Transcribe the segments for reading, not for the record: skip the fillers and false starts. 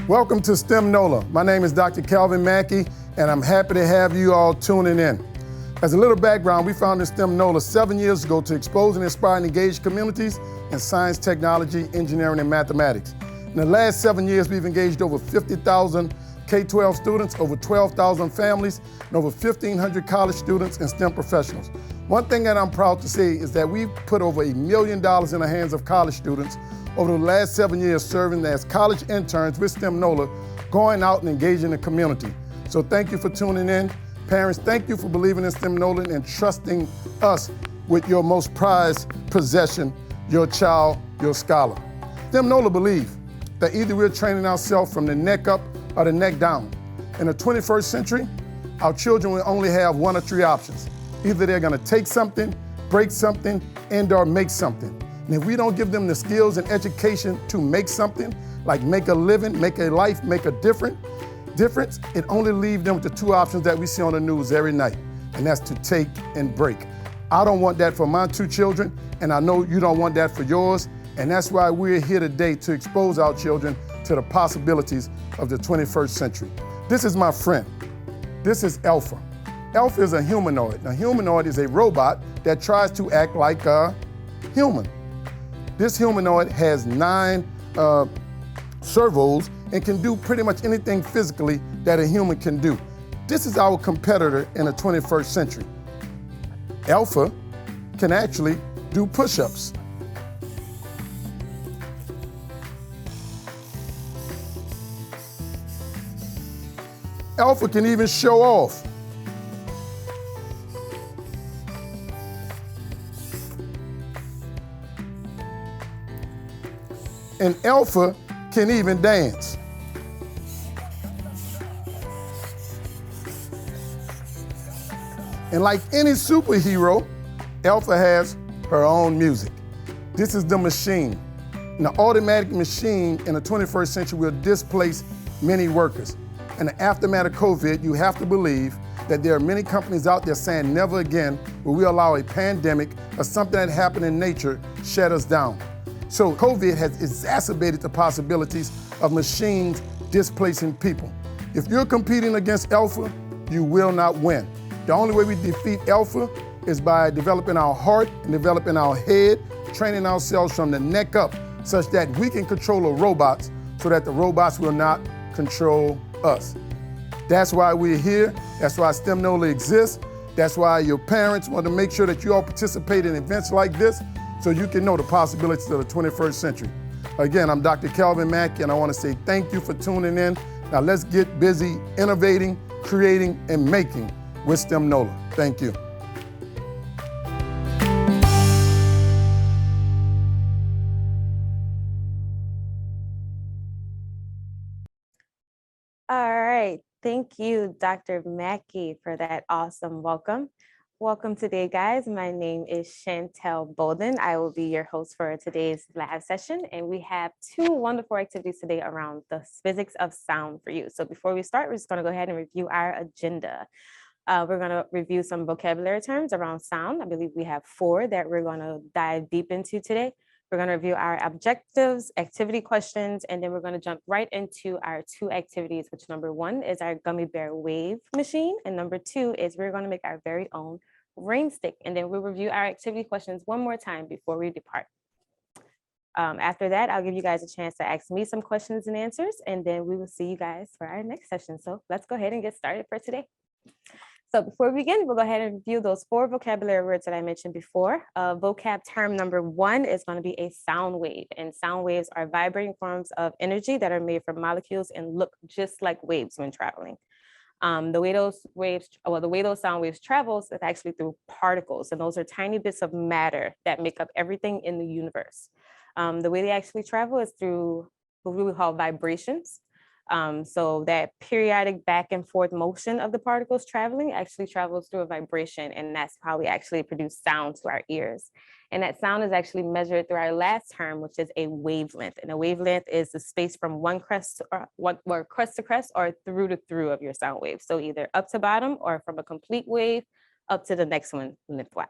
Welcome to STEM NOLA. My name is Dr. Calvin Mackie, and I'm happy to have you all tuning in. As a little background, we founded STEM NOLA 7 years ago to expose and inspire and engage communities in science, technology, engineering, and mathematics. In the last 7 years, we've engaged over 50,000 K-12 students, over 12,000 families, and over 1,500 college students and STEM professionals. One thing that I'm proud to say is that we've put over $1 million in the hands of college students over the last 7 years serving as college interns with STEM NOLA, going out and engaging the community. So thank you for tuning in. Parents, thank you for believing in STEM NOLA and trusting us with your most prized possession, your child, your scholar. STEM NOLA believe that either we're training ourselves from the neck up or the neck down. In the 21st century, our children will only have one or three options. Either they're gonna take something, break something, and/or make something. And if we don't give them the skills and education to make something, like make a living, make a life, make a difference, it only leaves them with the two options that we see on the news every night, and that's to take and break. I don't want that for my two children, and I know you don't want that for yours, and that's why we're here today to expose our children to the possibilities of the 21st century. This is my friend. This is Alpha. Alpha is a humanoid. A humanoid is a robot that tries to act like a human. This humanoid has 9 servos and can do pretty much anything physically that a human can do. This is our competitor in the 21st century. Alpha can actually do push-ups. Alpha can even show off. And Alpha can even dance. And like any superhero, Alpha has her own music. This is the machine. And the automatic machine in the 21st century will displace many workers. In the aftermath of COVID, you have to believe that there are many companies out there saying never again will we allow a pandemic or something that happened in nature shut us down. So COVID has exacerbated the possibilities of machines displacing people. If you're competing against Alpha, you will not win. The only way we defeat Alpha is by developing our heart and developing our head, training ourselves from the neck up such that we can control the robots so that the robots will not control us. That's why we're here. That's why STEM NOLA exists. That's why your parents want to make sure that you all participate in events like this so you can know the possibilities of the 21st century. Again, I'm Dr. Calvin Mackie, and I want to say thank you for tuning in. Now let's get busy innovating, creating, and making with STEM NOLA. Thank you. All right, thank you, Dr. Mackie, for that awesome welcome. Welcome today, guys. My name is Shantell Bolden. I will be your host for today's live session, and we have 2 wonderful activities today around the physics of sound for you. So before we start, we're just going to go ahead and review our agenda. We're going to review some vocabulary terms around sound. I believe we have 4 that we're going to dive deep into today. We're going to review our objectives, activity questions, and then we're going to jump right into our 2 activities, which number 1 is our gummy bear wave machine, and number 2 is we're going to make our very own rain stick. And then we'll review our activity questions one more time before we depart. After that, I'll give you guys a chance to ask me some questions and answers, and then we will see you guys for our next session. So let's go ahead and get started for today. So before we begin, we'll go ahead and review those 4 vocabulary words that I mentioned before. Vocab term number 1 is going to be a sound wave, and sound waves are vibrating forms of energy that are made from molecules and look just like waves when traveling. The way those sound waves travels is actually through particles, and those are tiny bits of matter that make up everything in the universe. The way they actually travel is through what we would call vibrations. So that periodic back and forth motion of the particles traveling actually travels through a vibration, and that's how we actually produce sound to our ears. And that sound is actually measured through our last term, which is a wavelength. And a wavelength is the space from one crest or crest to crest or through to through of your sound wave. So either up to bottom or from a complete wave up to the next one lengthwise.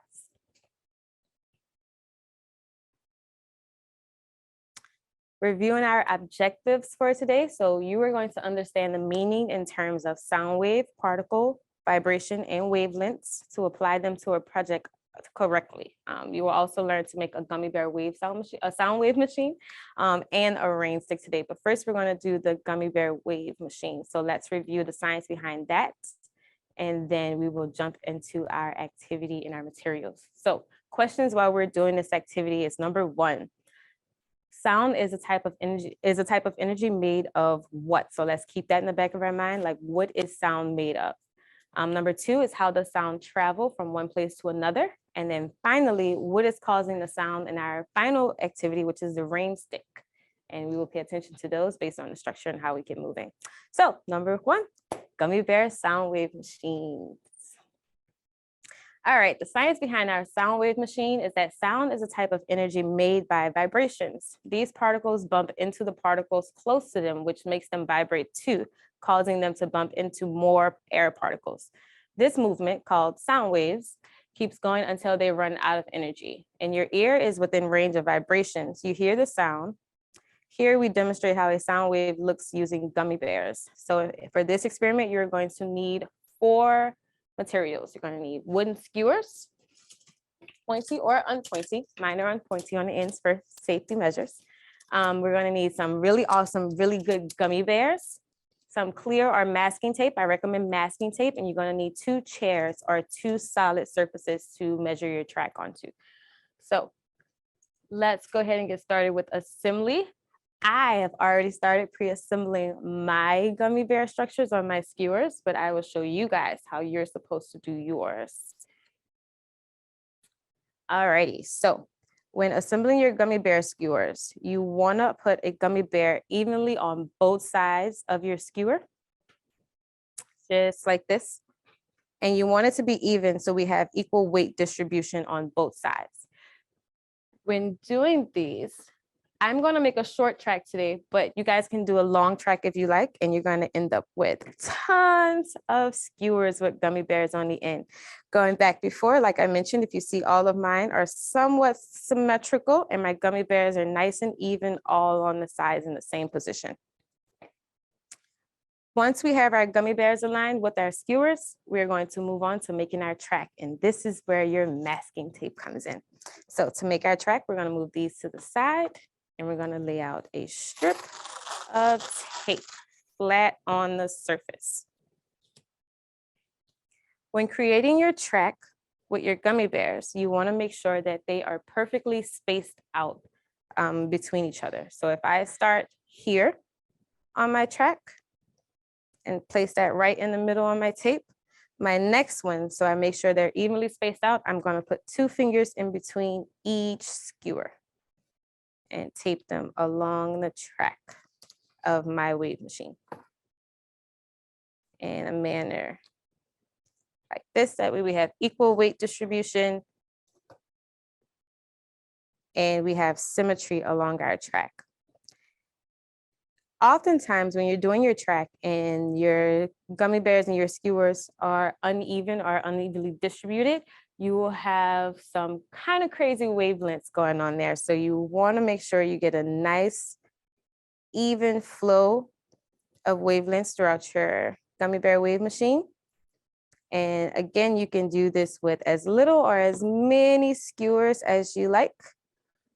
Reviewing our objectives for today. So you are going to understand the meaning in terms of sound wave, particle, vibration, and wavelengths to apply them to a project correctly. You will also learn to make a gummy bear wave sound machine, a sound wave machine, and a rain stick today. But first, we're going to do the gummy bear wave machine. So let's review the science behind that, and then we will jump into our activity and our materials. So questions while we're doing this activity is number one. Sound is a type of energy made of what? So let's keep that in the back of our mind. Like, what is sound made of? Number two is how does sound travel from one place to another? And then finally, what is causing the sound in our final activity, which is the rain stick? And we will pay attention to those based on the structure and how we get moving. So number one, gummy bear sound wave machines. All right, the science behind our sound wave machine is that sound is a type of energy made by vibrations. These particles bump into the particles close to them, which makes them vibrate too, causing them to bump into more air particles. This movement, called sound waves, keeps going until they run out of energy. And your ear is within range of vibrations. You hear the sound. Here we demonstrate how a sound wave looks using gummy bears. So for this experiment, you're going to need 4 materials. You're going to need wooden skewers, pointy or unpointy. Mine are unpointy on the ends for safety measures. We're going to need some really awesome, really good gummy bears, some clear or masking tape. I recommend masking tape, and you're going to need 2 chairs or 2 solid surfaces to measure your track onto. So let's go ahead and get started with assembly. I have already started pre-assembling my gummy bear structures on my skewers, but I will show you guys how you're supposed to do yours. Alrighty, so when assembling your gummy bear skewers, you want to put a gummy bear evenly on both sides of your skewer, just like this. And you want it to be even so we have equal weight distribution on both sides. When doing these, I'm going to make a short track today, but you guys can do a long track if you like, and you're going to end up with tons of skewers with gummy bears on the end. Going back before, like I mentioned, if you see, all of mine are somewhat symmetrical and my gummy bears are nice and even all on the sides in the same position. Once we have our gummy bears aligned with our skewers, we're going to move on to making our track. And this is where your masking tape comes in. So to make our track, we're going to move these to the side. And we're going to lay out a strip of tape flat on the surface. When creating your track with your gummy bears, you want to make sure that they are perfectly spaced out between each other. So if I start here on my track and place that right in the middle on my tape, my next one, so I make sure they're evenly spaced out, I'm going to put 2 fingers in between each skewer and tape them along the track of my wave machine in a manner like this. That way we have equal weight distribution and we have symmetry along our track. Oftentimes when you're doing your track and your gummy bears and your skewers are uneven or unevenly distributed, you will have some kind of crazy wavelengths going on there. So you want to make sure you get a nice, even flow of wavelengths throughout your gummy bear wave machine. And again, you can do this with as little or as many skewers as you like.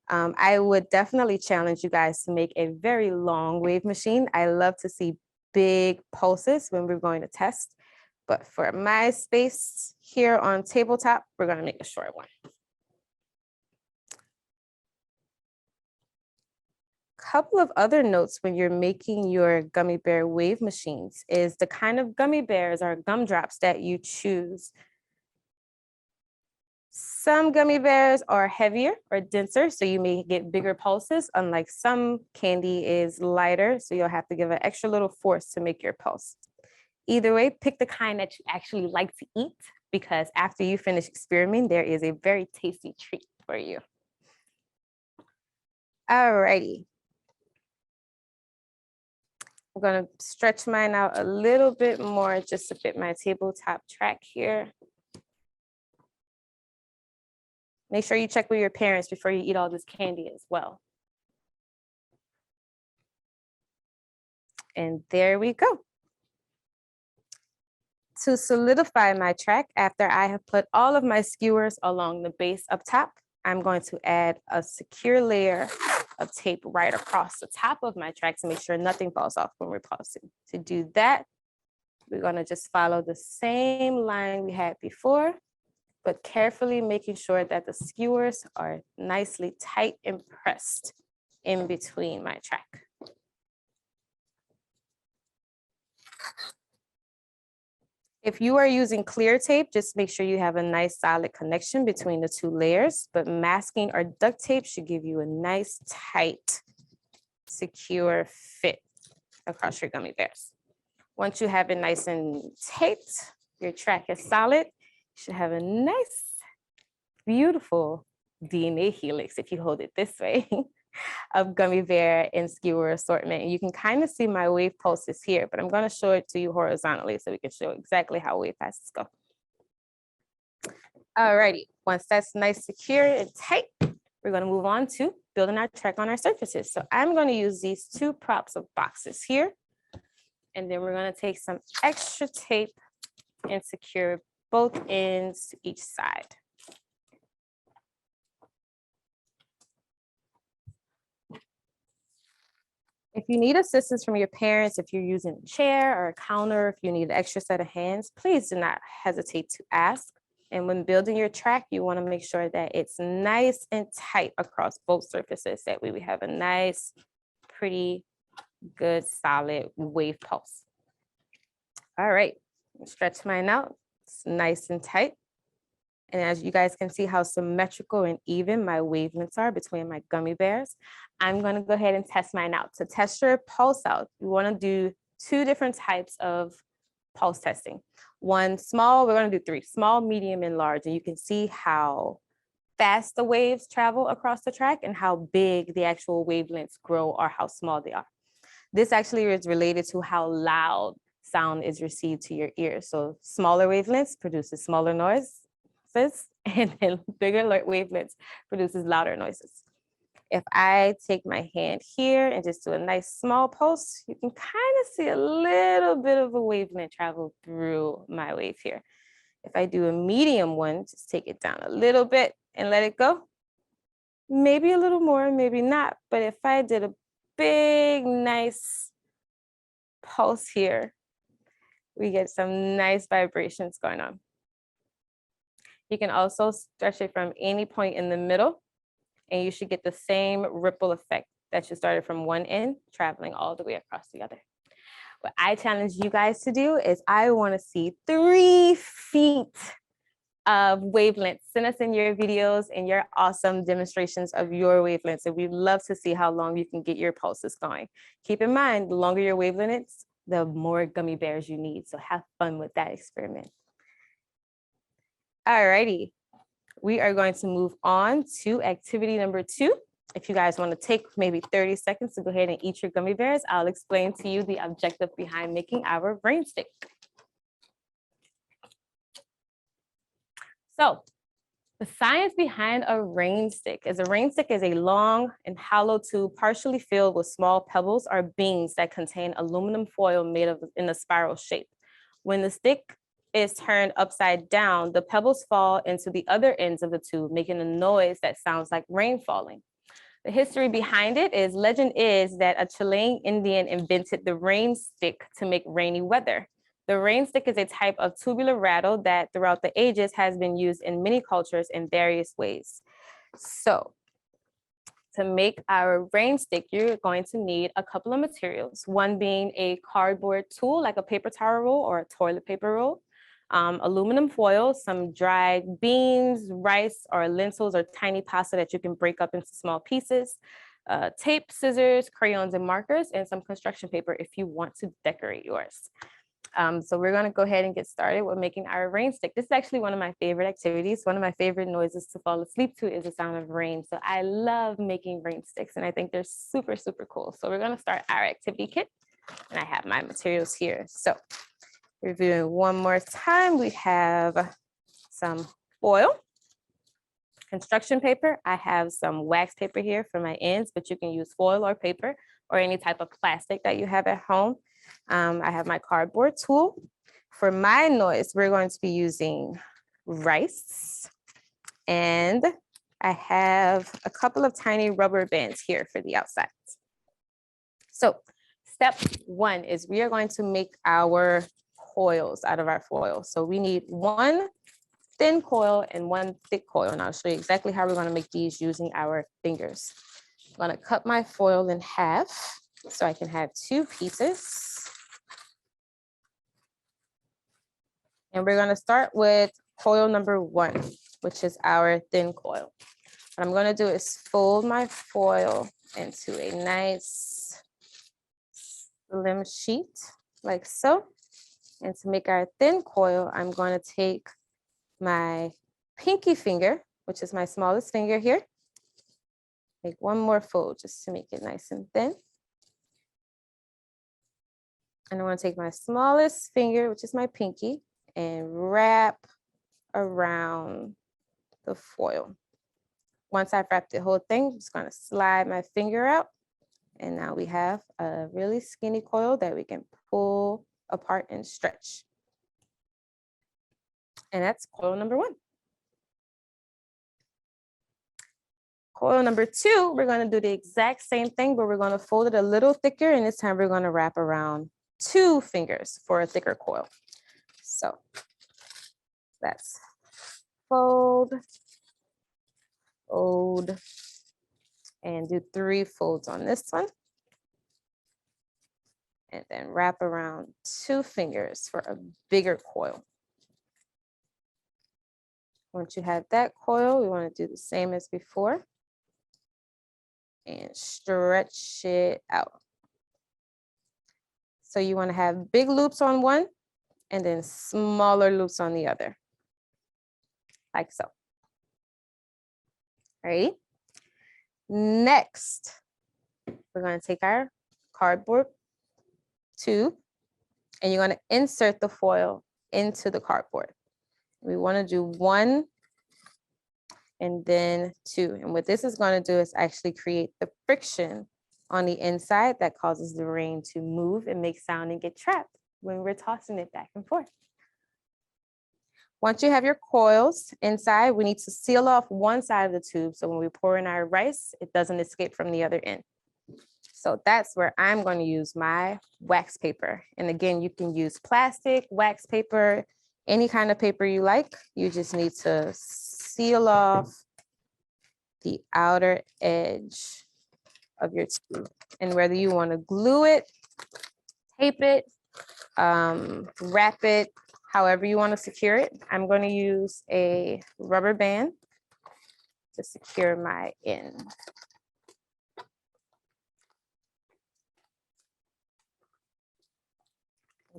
I would definitely challenge you guys to make a very long wave machine. I love to see big pulses when we're going to test. But for my space here on tabletop, we're going to make a short one. Couple of other notes when you're making your gummy bear wave machines is the kind of gummy bears or gumdrops that you choose. Some gummy bears are heavier or denser, so you may get bigger pulses, unlike some candy is lighter, so you'll have to give an extra little force to make your pulse. Either way, pick the kind that you actually like to eat, because after you finish experimenting, there is a very tasty treat for you. Alrighty. I'm gonna stretch mine out a little bit more just to fit my tabletop track here. Make sure you check with your parents before you eat all this candy as well. And there we go. To solidify my track, after I have put all of my skewers along the base up top, I'm going to add a secure layer of tape right across the top of my track to make sure nothing falls off when we're pulsing. To do that, we're going to just follow the same line we had before, but carefully making sure that the skewers are nicely tight and pressed in between my track. If you are using clear tape, just make sure you have a nice solid connection between the two layers, but masking or duct tape should give you a nice, tight, secure fit across your gummy bears. Once you have it nice and taped, your track is solid, you should have a nice, beautiful DNA helix, if you hold it this way, of gummy bear and skewer assortment. And you can kind of see my wave pulses here, but I'm going to show it to you horizontally so we can show exactly how wave passes go. Alrighty, once that's nice, secure, and tight, we're going to move on to building our track on our surfaces. So I'm going to use these two props of boxes here, and then we're going to take some extra tape and secure both ends to each side. If you need assistance from your parents, if you're using a chair or a counter, if you need an extra set of hands, please do not hesitate to ask. And when building your track, you want to make sure that it's nice and tight across both surfaces. That way we have a nice, pretty, good, solid wave pulse. All right, stretch mine out. It's nice and tight. And as you guys can see how symmetrical and even my wavelengths are between my gummy bears, I'm going to go ahead and test mine out. To test your pulse out, you want to do two different types of pulse testing. One small, we're going to do three, small, medium, and large. And you can see how fast the waves travel across the track and how big the actual wavelengths grow or how small they are. This actually is related to how loud sound is received to your ears. So smaller wavelengths produces smaller noise, and then bigger wavelengths produces louder noises. If I take my hand here and just do a nice small pulse, you can kind of see a little bit of a wavelength travel through my wave here. If I do a medium one, just take it down a little bit and let it go. Maybe a little more, maybe not. But if I did a big, nice pulse here, we get some nice vibrations going on. You can also stretch it from any point in the middle, and you should get the same ripple effect that you started from one end, traveling all the way across the other. What I challenge you guys to do is I want to see 3 feet of wavelengths. Send us in your videos and your awesome demonstrations of your wavelengths, and we'd love to see how long you can get your pulses going. Keep in mind, the longer your wavelengths, the more gummy bears you need. So have fun with that experiment. All righty, we are going to move on to activity number 2. If you guys want to take maybe 30 seconds to go ahead and eat your gummy bears, I'll explain to you the objective behind making our brain stick. So the science behind a rain stick is a long and hollow tube partially filled with small pebbles or beans that contain aluminum foil made in a spiral shape. When the stick is turned upside down, the pebbles fall into the other ends of the tube, making a noise that sounds like rain falling. The history behind it is, legend is that a Chilean Indian invented the rain stick to make rainy weather. The rain stick is a type of tubular rattle that throughout the ages has been used in many cultures in various ways. So to make our rain stick, you're going to need a couple of materials, one being a cardboard tool like a paper towel roll or a toilet paper roll, aluminum foil, some dried beans, rice, or lentils, or tiny pasta that you can break up into small pieces, tape, scissors, crayons, and markers, and some construction paper if you want to decorate yours. So we're going to go ahead and get started with making our rain stick. This is actually one of my favorite activities. One of my favorite noises to fall asleep to is the sound of rain. So I love making rain sticks, and I think they're super, super cool. So we're going to start our activity kit, and I have my materials here. So reviewing one more time, we have some foil, construction paper. I have some wax paper here for my ends, but you can use foil or paper or any type of plastic that you have at home. I have my cardboard tool. For my noise, we're going to be using rice, and I have a couple of tiny rubber bands here for the outside. So step one is we are going to make our coils out of our foil. So we need one thin coil and one thick coil, and I'll show you exactly how we're going to make these using our fingers. I'm going to cut my foil in half so I can have two pieces. And we're going to start with coil number one, which is our thin coil. What I'm going to do is fold my foil into a nice slim sheet like so. And to make our thin coil, I'm going to take my pinky finger, which is my smallest finger here. Make one more fold just to make it nice and thin. And I'm going to take my smallest finger, which is my pinky, and wrap around the foil. Once I've wrapped the whole thing, I'm just going to slide my finger out. And now we have a really skinny coil that we can pull apart and stretch. And that's coil number one. Coil number two, we're going to do the exact same thing, but we're going to fold it a little thicker. And this time we're going to wrap around two fingers for a thicker coil. So let's fold, fold, and do 3 folds on this one. And then wrap around 2 fingers for a bigger coil. Once you have that coil, we want to do the same as before and stretch it out. So you want to have big loops on one and then smaller loops on the other, like so. All right. Next, we're going to take our cardboard tube and you're going to insert the foil into the cardboard. We want to do 1 and then 2. And what this is going to do is actually create the friction on the inside that causes the rain to move and make sound and get trapped when we're tossing it back and forth. Once you have your coils inside, we need to seal off one side of the tube so when we pour in our rice, it doesn't escape from the other end. So that's where I'm going to use my wax paper. And again, you can use plastic, wax paper, any kind of paper you like. You just need to seal off the outer edge of your tube. And whether you want to glue it, tape it, wrap it, however you want to secure it. I'm going to use a rubber band to secure my end.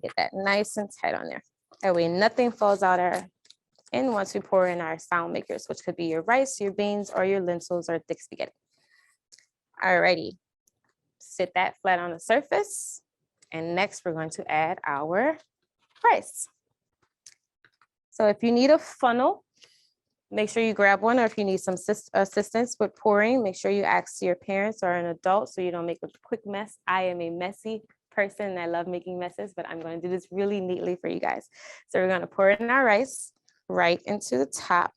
Get that nice and tight on there. That way nothing falls out our end once we pour in our sound makers, which could be your rice, your beans, or your lentils or thick spaghetti. Alrighty, sit that flat on the surface. And next we're going to add our rice. So if you need a funnel, make sure you grab one, or if you need some assistance with pouring, make sure you ask your parents or an adult so you don't make a quick mess. I am a messy person and I love making messes, but I'm going to do this really neatly for you guys. So we're going to pour in our rice right into the top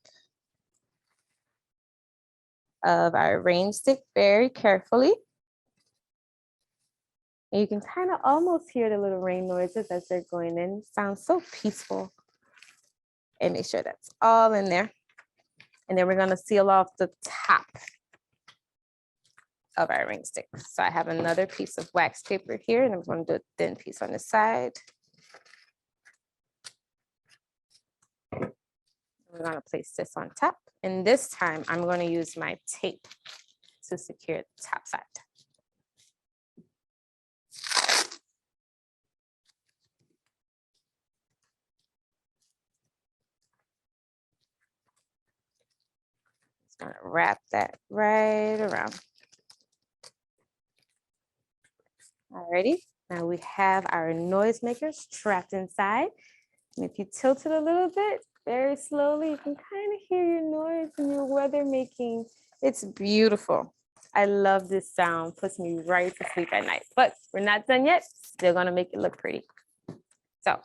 of our rain stick very carefully. And you can kind of almost hear the little rain noises as they're going in. It sounds so peaceful. And make sure that's all in there. And then we're going to seal off the top of our ring stick. So I have another piece of wax paper here, and I'm going to do a thin piece on the side. We're going to place this on top. And this time I'm going to use my tape to secure the top side. Just going to wrap that right around. Alrighty, now we have our noisemakers trapped inside. And if you tilt it a little bit, very slowly. You can kind of hear your noise and your weather making. It's beautiful. I love this sound, puts me right to sleep at night, but we're not done yet. Still gonna make it look pretty. So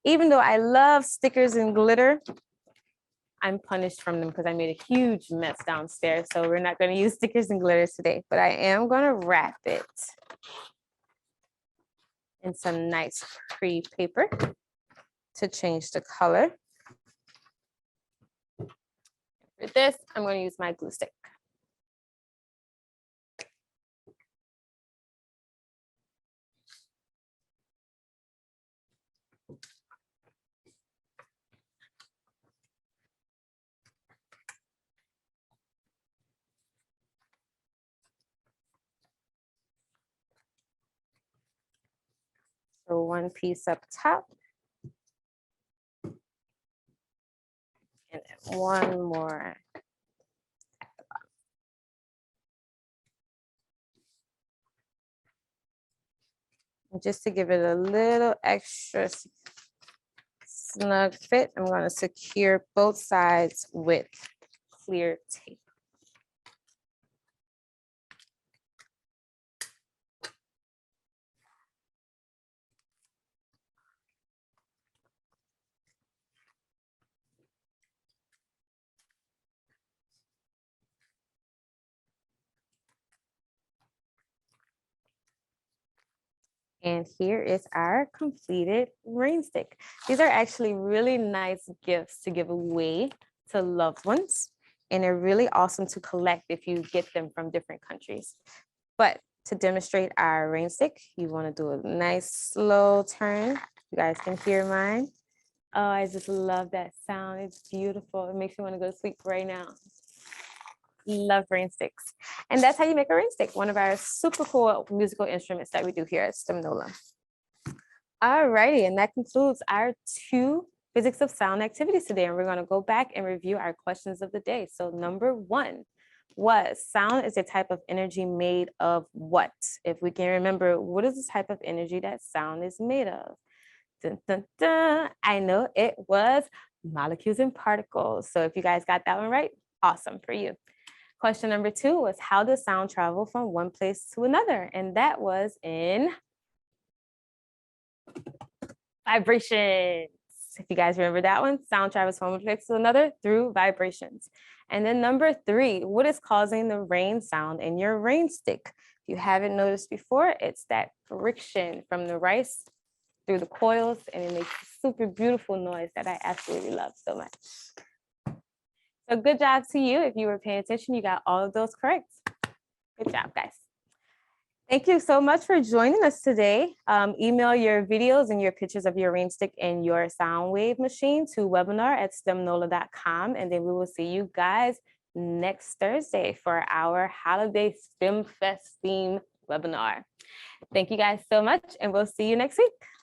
even though I love stickers and glitter, I'm punished from them because I made a huge mess downstairs. So we're not gonna use stickers and glitters today, but I am gonna wrap it in some nice pretty paper to change the color. For this, I'm going to use my glue stick. So one piece up top. And then one more. And just to give it a little extra snug fit, I'm going to secure both sides with clear tape. And here is our completed rain stick. These are actually really nice gifts to give away to loved ones. And they're really awesome to collect if you get them from different countries. But to demonstrate our rain stick, you want to do a nice slow turn. You guys can hear mine. Oh, I just love that sound. It's beautiful. It makes me want to go to sleep right now. Love rain sticks. And that's how you make a rain stick, one of our super cool musical instruments that we do here at STEM NOLA. All righty, and that concludes our 2 physics of sound activities today. And we're going to go back and review our questions of the day. So number 1 was, sound is a type of energy made of what? If we can remember, what is the type of energy that sound is made of? Dun, dun, dun. I know it was molecules and particles. So if you guys got that one right, awesome for you. Question number 2 was, how does sound travel from one place to another? And that was in vibrations. If you guys remember that one, sound travels from one place to another through vibrations. And then number 3, what is causing the rain sound in your rain stick? If you haven't noticed before, it's that friction from the rice through the coils, and it makes a super beautiful noise that I absolutely love so much. So good job to you. If you were paying attention, you got all of those correct. Good job, guys. Thank you so much for joining us today. Email your videos and your pictures of your rain stick and your sound wave machine to webinar@stemnola.com. And then we will see you guys next Thursday for our Holiday STEM Fest theme webinar. Thank you guys so much, and we'll see you next week.